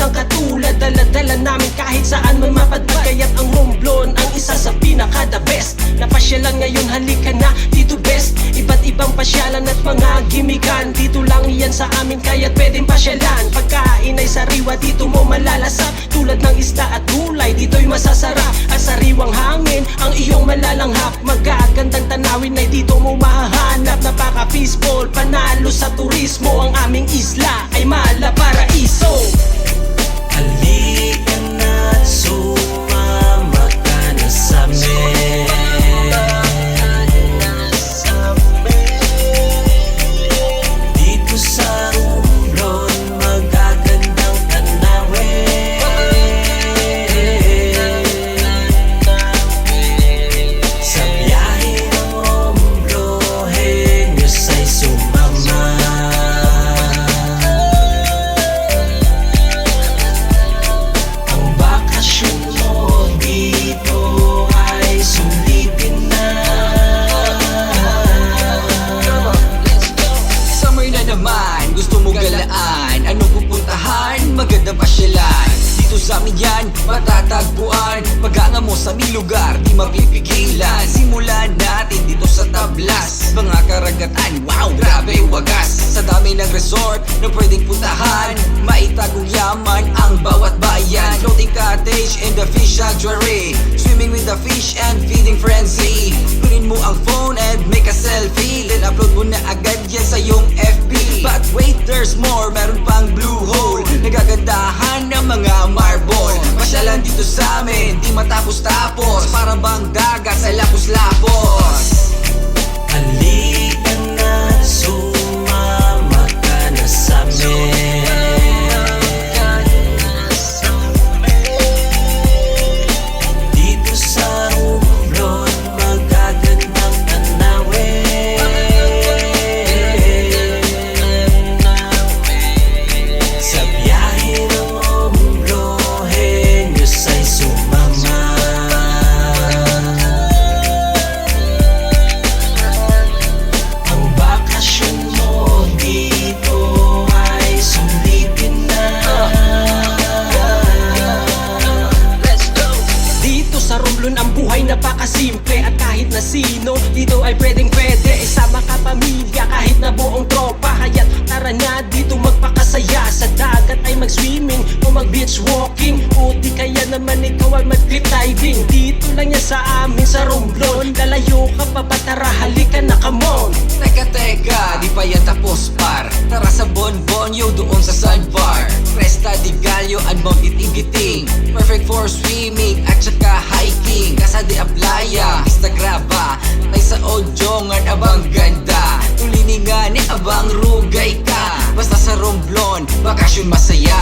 walang katulad. Dala-dala namin kahit saan man mapadpad. Kaya't ang Romblon ang isa sa pinaka-the best. Napasyalan ngayon, halika na dito best. Iba't ibang pasyalan at mga gimikan. Dito lang yan sa amin kaya't pwedeng pasyalan. Pagkain ay sariwa, dito mo malalasap. Tulad ng isda at gulay, dito'y masasarap. At sariwang hangin ang iyong malalanghap. Magagandang tanawin ay dito mo mahahanap. Napaka-peaceful, panalo sa turismo. Ang aming isla ay Malaparaiso. Halika na't sumama ka na sa amin. Dito sa Romblon, magagandang tanawin. Sa biyahe ng Romblon, Henyos ay sumama. Ang bakasyon mo dito ay sulitin na. Summer na naman, gusto mo galaan. Anong pupuntahan? Magandang pasyalan. Dito sa amin yan, matatagpuan. Paganga mo sa aming lugar, di mapipigilan. Simulan natin dito sa Tablas. Mga karagatan, wow, grabe wagas. Sa dami ng resort na pwedeng puntahan, maitagong yaman ang bawat bayan. Floating cottage and the fish sanctuary, swimming with the fish and feeding frenzy. Kunin mo ang phone and make a selfie, then upload mo na agad yan sa iyong FB. But wait, there's more, meron pang blue hole. Nagagandahan ng mga marble. Pasyalan dito sa amin, di matapos-tapos. Para bang dagat sa lapos-lapos. Halika na't sumama ka na sa amin. Dito sa Romblon, magagandang tanawin. Sa biyahe ng Romblon, Henyos ay sumama. Ang bakasyon mo dito ay sulitin na. Dito sa Romblon ang buhay napakasimple. At kahit na sino dito ay pwedeng pwede. Isama ka pamilya kahit na buong tropa. Kaya't tara na dito magpakasaya. Sa dagat ay mag-swimming o mag-beach walking. O di kaya naman ikaw ay mag-cliff diving. Dito lang yan sa amin sa Romblon. Lalayo ka pa ba? Tara halika na, come on. Teka, di pa yan tapos par. Tara sa Bonbonyo doon sa sandbar. Cresta di Gallo at Mount Iting-Giting, perfect for swimming at saka hiking. Casa de Aplaya, Instagraba, tay sa Odjongan, abang ganda. Tuliningan ni abang rugay ka. Basta sa Romblon, bakasyon masaya.